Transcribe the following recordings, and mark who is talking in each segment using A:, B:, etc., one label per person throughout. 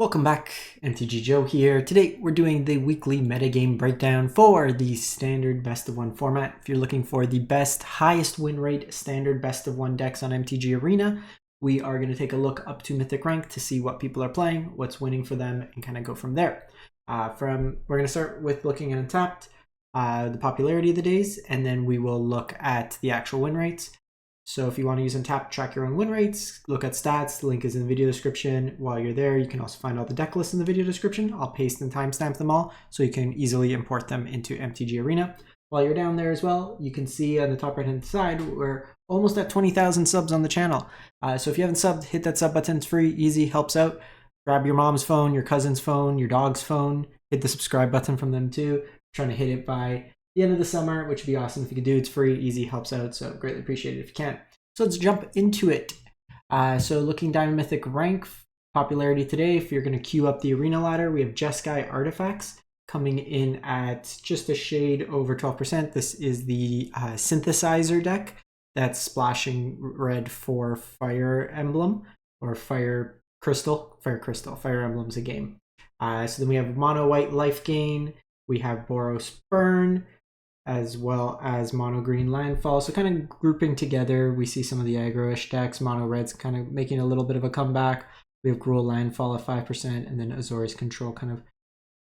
A: Welcome back, MTG Joe here. Today we're doing the weekly metagame breakdown for the standard best of one format. If you're looking for the best, highest win rate standard best of one decks on MTG Arena, we are going to take a look up to Mythic rank to see what people are playing, what's winning for them, and kind of go from there. We're going to start with looking at Untapped, the popularity of the days, and then we will look at the actual win rates. So if you want to use Untapped to track your own win rates, look at stats. The link is in the video description. While you're there, you can also find all the deck lists in the video description. I'll paste and timestamp them all so you can easily import them into MTG Arena. While you're down there as well, you can see on the top right-hand side, we're almost at 20,000 subs on the channel. So if you haven't subbed, hit that sub button. It's free, easy, helps out. Grab your mom's phone, your cousin's phone, your dog's phone. Hit the subscribe button from them too. I'm trying to hit it by the end of the summer, which would be awesome if you could do. It's free, easy, helps out, so greatly appreciate it if you can. So let's jump into it. So looking Diamond Mythic rank popularity today, if you're going to queue up the arena ladder, we have Jeskai Artifacts coming in at just a shade over 12%. This is the synthesizer deck that's splashing red for Fire Emblem or Fire Crystal. Fire Emblem's a game. So then we have Mono White Lifegain. We have Boros Burn, as well as mono green landfall. So kind of grouping together, we see some of the aggro-ish decks. Mono red's kind of making a little bit of a comeback. We have Gruul landfall at 5%, and then Sultai Control kind of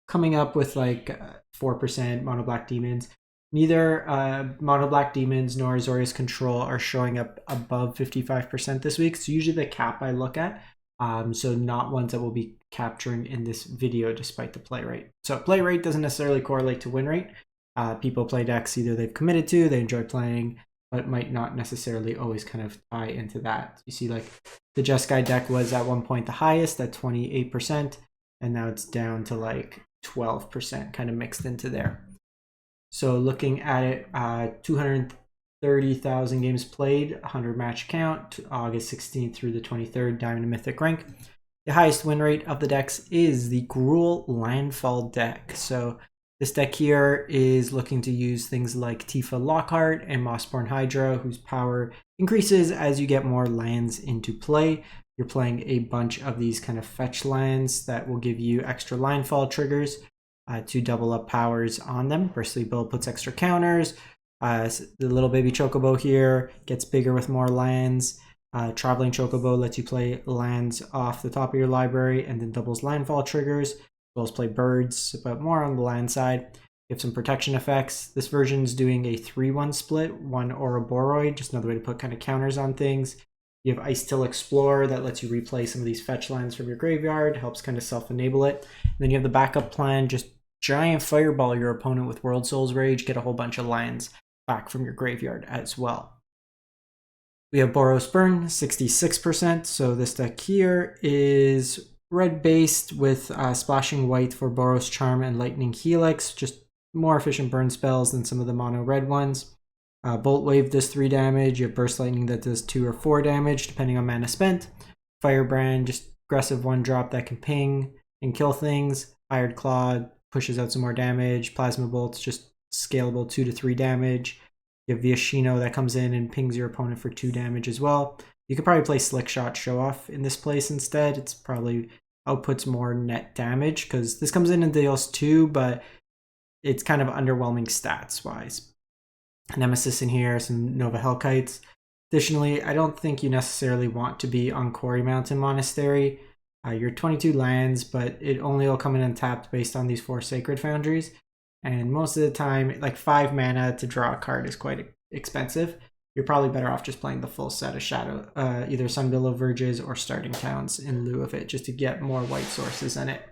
A: coming up with like 4%. Mono black demons. Neither mono black demons nor Sultai Control are showing up above 55% this week. So usually the cap I look at. So not ones that we'll be capturing in this video despite the play rate. So play rate doesn't necessarily correlate to win rate. People play decks either they've committed to, they enjoy playing, but might not necessarily always kind of tie into that. You see like the Jeskai deck was at one point the highest at 28%, and now it's down to like 12% kind of mixed into there. So looking at it, 230,000 games played, 100 match count, August 16th through the 23rd, Diamond Mythic rank. The highest win rate of the decks is the Gruul Landfall deck. So this deck here is looking to use things like Tifa Lockhart and Mossborn Hydra, whose power increases as you get more lands into play. You're playing a bunch of these kind of fetch lands that will give you extra landfall triggers to double up powers on them. Bristly Bill puts extra counters. The little baby Chocobo here gets bigger with more lands. Traveling Chocobo lets you play lands off the top of your library and then doubles landfall triggers. As well as play birds, but more on the land side. You have some protection effects. This version is doing a 3-1 split, 1 Ouroboros, just another way to put kind of counters on things. You have Ice Till Explorer that lets you replay some of these fetch lands from your graveyard, helps kind of self-enable it. And then you have the backup plan, just giant fireball your opponent with World Soul's Rage, get a whole bunch of lands back from your graveyard as well. We have Boros Burn, 66%. So this deck here is red based with splashing white for Boros Charm and Lightning Helix, just more efficient burn spells than some of the mono red ones. Bolt Wave does 3 damage. You have Burst Lightning that does 2 or 4 damage depending on mana spent. Firebrand, just aggressive 1-drop that can ping and kill things. Iron Claw pushes out some more damage. Plasma Bolt's just scalable 2 to 3 damage. You have Viashino that comes in and pings your opponent for 2 damage as well. You could probably play Slick Shot Show Off in this place instead. It's probably outputs more net damage because this comes in and deals 2, but it's kind of underwhelming stats wise. Nemesis in here, some Nova Hellkites. Additionally, I don't think you necessarily want to be on Quarry Mountain Monastery. You're 22 lands, but it only will come in untapped based on these 4 Sacred Foundries. And most of the time, like 5 mana to draw a card is quite expensive. You're probably better off just playing the full set of Shadow, either Sunbillow Verges or Starting Towns in lieu of it, just to get more white sources in it.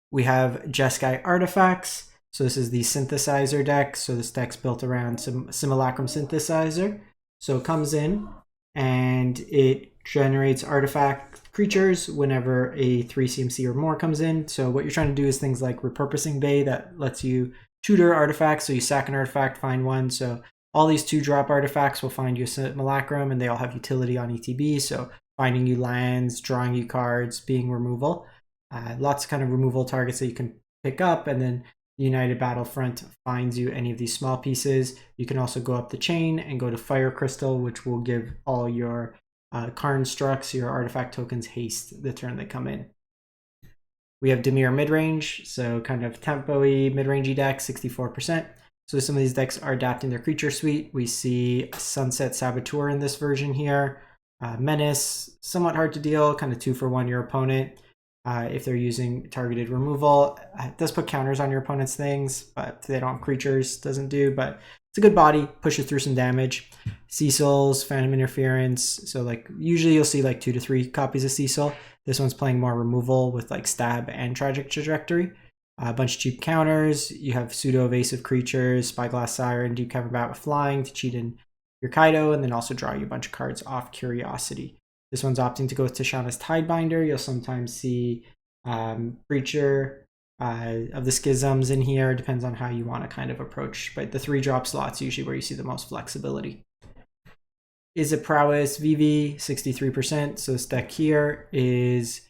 A: We have Jeskai Artifacts. So this is the synthesizer deck. So this deck's built around some Simulacrum Synthesizer. So it comes in and it generates artifact creatures whenever a 3 CMC or more comes in. So what you're trying to do is things like Repurposing Bay that lets you tutor artifacts. So you sack an artifact, find one. So all these 2-drop artifacts will find you a Simulacrum, and they all have utility on ETB. So finding you lands, drawing you cards, being removal. Lots of kind of removal targets that you can pick up, and then United Battlefront finds you any of these small pieces. You can also go up the chain and go to Fire Crystal, which will give all your Karn Structs, your artifact tokens, haste the turn they come in. We have Dimir Midrange, so kind of tempo-y, mid-rangey deck, 64%. So some of these decks are adapting their creature suite. We see Sunset Saboteur in this version here. Menace, somewhat hard to deal, kind of 2 for 1 your opponent. If they're using targeted removal, it does put counters on your opponent's things, but they don't have creatures, doesn't do, but it's a good body, pushes through some damage. Cecil's, Phantom Interference, so like usually you'll see like 2 to 3 copies of Cecil. This one's playing more removal with like Stab and Tragic Trajectory. A bunch of cheap counters. You have pseudo-evasive creatures, Spyglass Siren, do cover bat with flying to cheat in your Kaido, and then also draw you a bunch of cards off Curiosity. This one's opting to go with Tishana's Tidebinder. You'll sometimes see Preacher of the Schisms in here. Depends on how you want to kind of approach. But the 3-drop slot's usually where you see the most flexibility. Izzet Prowess Vivi, 63%. So this deck here is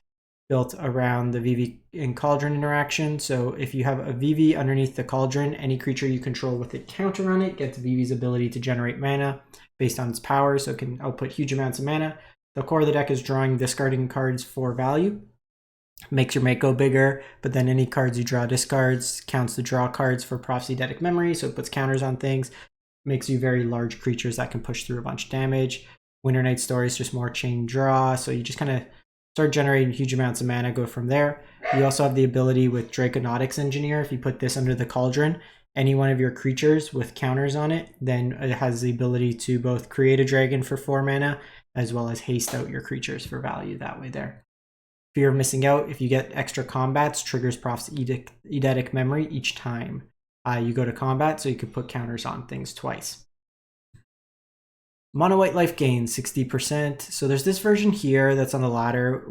A: built around the Vivi and Cauldron interaction. So if you have a Vivi underneath the Cauldron, any creature you control with a counter on it gets Vivi's ability to generate mana based on its power. So it can output huge amounts of mana. The core of the deck is drawing, discarding cards for value. Makes your Mako bigger, but then any cards you draw discards, counts the draw cards for Prophecy-Datic Memory, so it puts counters on things. Makes you very large creatures that can push through a bunch of damage. Winter Night Story is just more chain draw, so you just kind of start generating huge amounts of mana, go from there. You also have the ability with Draconautics Engineer, if you put this under the Cauldron, any one of your creatures with counters on it, then it has the ability to both create a dragon for 4 mana, as well as haste out your creatures for value that way there. Fear of missing out, if you get extra combats, triggers Prophecy-Datic Memory each time you go to combat, so you could put counters on things twice. Mono White Lifegain, 60%. So there's this version here that's on the ladder.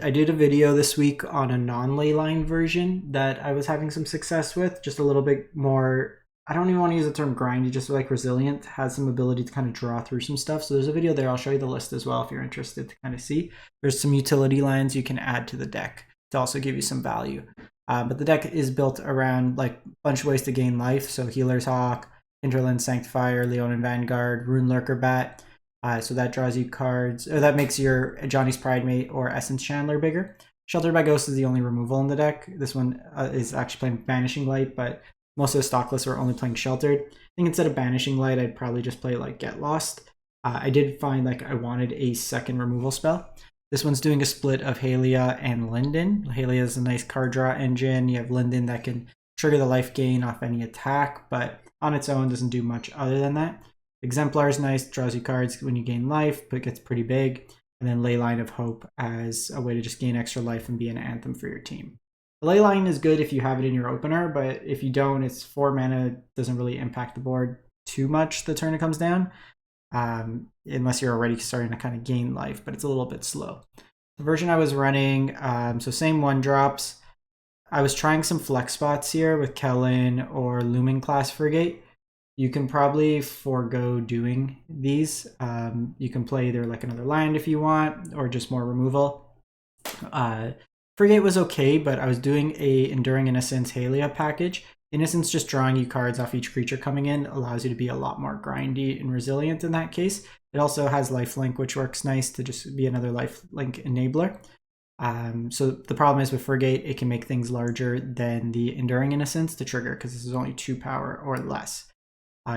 A: I did a video this week on a non-leyline version that I was having some success with, just a little bit more, I don't even want to use the term grindy, just like resilient, has some ability to kind of draw through some stuff. So there's a video there, I'll show you the list as well if you're interested to kind of see. There's some utility lands you can add to the deck to also give you some value. But the deck is built around like a bunch of ways to gain life. So Healer's Hawk, Hinterland Sanctifier, Leonin Vanguard, Rune Lurker Bat. So that draws you cards, or that makes your Johnny's Pridemate or Essence Chandler bigger. Sheltered by Ghost is the only removal in the deck. This one is actually playing Banishing Light, but most of the stock lists are only playing Sheltered. I think instead of Banishing Light, I'd probably just play like Get Lost. I did find like I wanted a second removal spell. This one's doing a split of Halia and Linden. Halia is a nice card draw engine. You have Linden that can trigger the life gain off any attack, but on its own doesn't do much other than that. Exemplar is nice, draws you cards when you gain life, but gets pretty big. And then Leyline of Hope as a way to just gain extra life and be an anthem for your team. The Leyline is good if you have it in your opener, but if you don't, it's 4 mana, doesn't really impact the board too much the turn it comes down, unless you're already starting to kind of gain life, but it's a little bit slow. The version I was running, so same 1-drops. I was trying some flex spots here with Kellen or Lumen class Frigate. You can probably forego doing these. You can play either like another land if you want, or just more removal. Frigate was okay, but I was doing a Enduring Innocence Halia package. Innocence, just drawing you cards off each creature coming in, allows you to be a lot more grindy and resilient in that case. It also has lifelink, which works nice to just be another lifelink enabler. So the problem is with Frigate, it can make things larger than the Enduring Innocence to trigger, because this is only 2 power or less.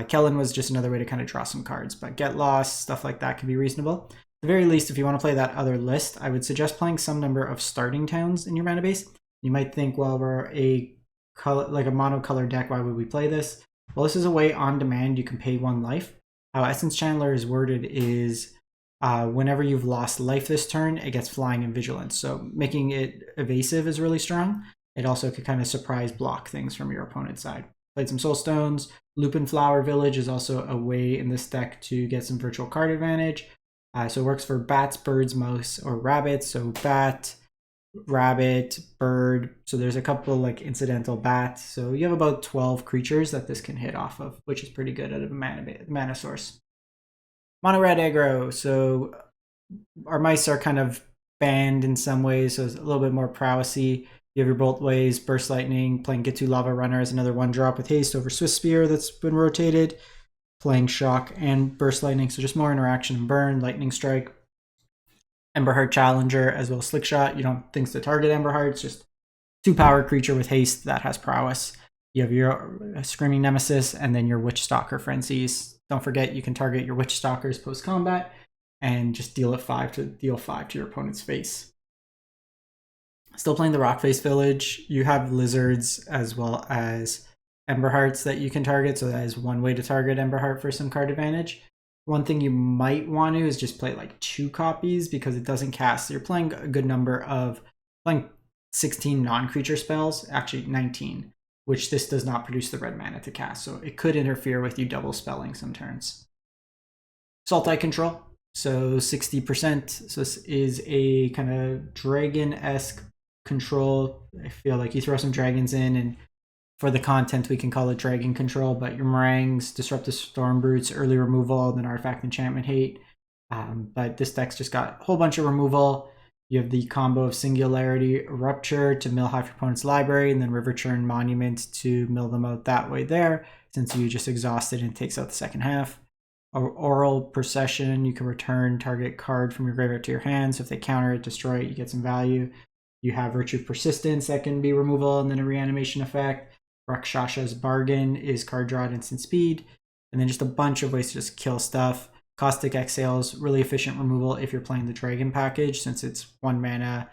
A: Kellen was just another way to kind of draw some cards, but Get Lost, stuff like that can be reasonable. At the very least, if you want to play that other list, I would suggest playing some number of starting towns in your mana base. You might think, well, we're a mono-color deck, why would we play this? Well, this is a way on demand you can pay 1 life. How Essence Chandler is worded is whenever you've lost life this turn, it gets Flying and Vigilance. So making it evasive is really strong. It also could kind of surprise block things from your opponent's side. Played some Soul Stones. Lupin Flower Village is also a way in this deck to get some virtual card advantage. So it works for bats, birds, mouse, or rabbits. So bat, rabbit, bird. So there's a couple like incidental bats. So you have about 12 creatures that this can hit off of, which is pretty good out of a mana source. Mono Red Aggro. So our mice are kind of banned in some ways, so it's a little bit more prowessy. You have your Bolt Waves, Burst Lightning, playing Get to Lava Runner as another 1-drop with haste over Swift Spear that's been rotated, playing Shock and Burst Lightning, so just more interaction and burn, Lightning Strike, Emberheart Challenger as well as Slick Shot. You don't think to target Emberheart, it's just 2-power creature with haste that has prowess. You have your Screaming Nemesis and then your Witch Stalker Frenzies. Don't forget you can target your Witch Stalkers post-combat and just deal 5 to your opponent's face. Still playing the Rockface Village. You have Lizards as well as Emberhearts that you can target, so that is one way to target Emberheart for some card advantage. One thing you might want to is just play like 2 copies because it doesn't cast. You're playing a good number of, playing 16 non-creature spells, actually 19, which this does not produce the red mana to cast, so it could interfere with you double spelling some turns. Sultai Control, so 60%. So this is a kind of dragon-esque control. I feel like you throw some dragons in, and for the content we can call it dragon control, but your Meringues, Disruptive Storm Brutes, early removal, then Artifact Enchantment Hate. But this deck's just got a whole bunch of removal. You have the combo of Singularity Rupture to mill half your opponent's library, and then River Churn Monument to mill them out that way there, since you just exhausted and it takes out the second half. Oral Procession, you can return target card from your graveyard to your hand, so if they counter it, destroy it, you get some value. You have Virtue of Persistence that can be removal and then a reanimation effect. Rakshasha's Bargain is card draw at instant speed, and then just a bunch of ways to just kill stuff. Caustic Exhale's really efficient removal if you're playing the Dragon package, since it's 1 mana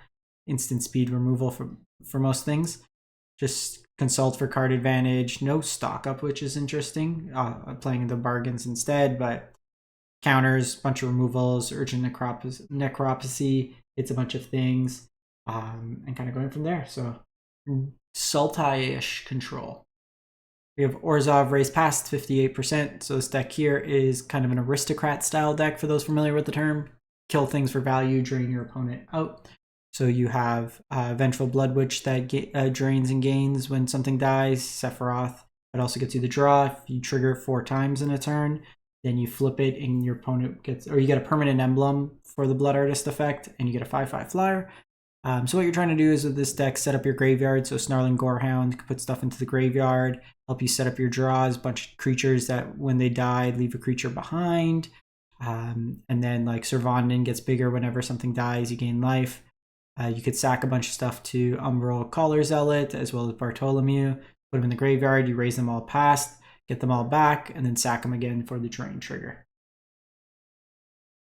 A: instant speed removal for most things. Just consult for card advantage. No stock up, which is interesting. Playing the bargains instead, but counters, bunch of removals, Urgent Necropsy, it's a bunch of things, and kind of going from there. So Sultai-ish control. We have Orzhov raised past 58%. So this deck here is kind of an aristocrat style deck for those familiar with the term. Kill things for value, drain your opponent out. So you have Vengeful Blood Witch that drains and gains when something dies. Sephiroth, it also gets you the draw. If you trigger 4 times in a turn, then you flip it and your opponent gets, or you get a permanent emblem for the Blood Artist effect, and you get a 5/5 flyer. So what you're trying to do is with this deck, set up your graveyard. So Snarling Gorehound can put stuff into the graveyard, help you set up your draws, a bunch of creatures that when they die, leave a creature behind. And then like Servanden gets bigger whenever something dies, you gain life. You could sack a bunch of stuff to Umbral Caller Zealot as well as Bartholomew. Put them in the graveyard, you raise them all past, get them all back, and then sack them again for the drain trigger.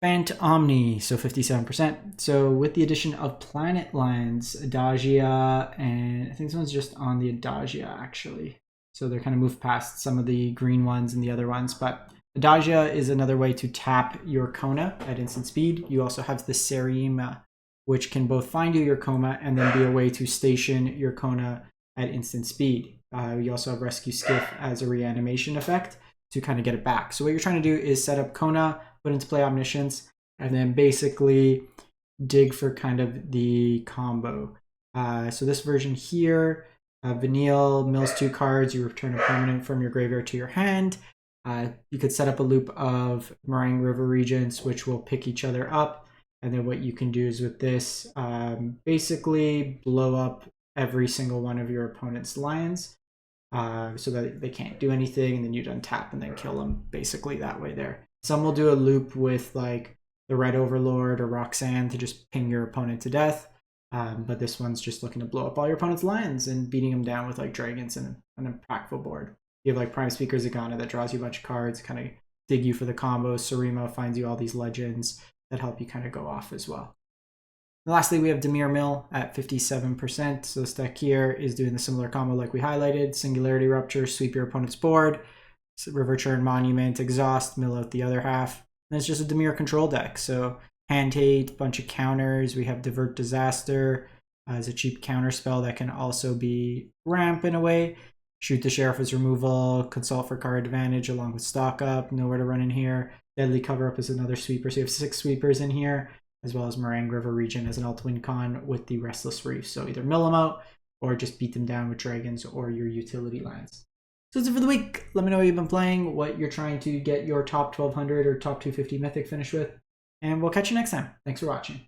A: Bant Omni, so 57%. So with the addition of Planet Lands, Adagia, and I think this one's just on the Adagia actually. So they're kind of moved past some of the green ones and the other ones, but Adagia is another way to tap your Kona at instant speed. You also have the Serima, which can both find you your Kona and then be a way to station your Kona at instant speed. You also have Rescue Skiff as a reanimation effect to kind of get it back. So what you're trying to do is set up Kona, put into play Omniscience, and then basically dig for kind of the combo. So this version here, Vanille mills 2 cards, you return a permanent from your graveyard to your hand. You could set up a loop of Meringue River Regents, which will pick each other up. And then what you can do is with this, basically blow up every single one of your opponent's lands so that they can't do anything, and then you'd untap and then kill them basically that way there. Some will do a loop with like the Red Overlord or Roxanne to just ping your opponent to death. But this one's just looking to blow up all your opponent's lands and beating them down with like dragons and an impactful board. You have like Prime Speaker Zagana that draws you a bunch of cards, kind of dig you for the combo. Sarima finds you all these legends that help you kind of go off as well. And lastly, we have Dimir Mill at 57%. So this deck here is doing the similar combo like we highlighted. Singularity Rupture, sweep your opponent's board. River Churn Monument, exhaust, mill out the other half. And it's just a Dimir control deck. So Hand Hate, bunch of counters. We have Divert Disaster as a cheap counter spell that can also be ramp in a way. Shoot the Sheriff as removal, consult for card advantage along with stock up, nowhere to run in here. Deadly Cover Up is another sweeper, so you have 6 sweepers in here, as well as Meringue River Region as an alt win con with the Restless Reef. So either mill them out or just beat them down with dragons or your utility lands. So that's it for the week. Let me know what you've been playing, what you're trying to get your top 1200 or top 250 Mythic finish with, and we'll catch you next time. Thanks for watching.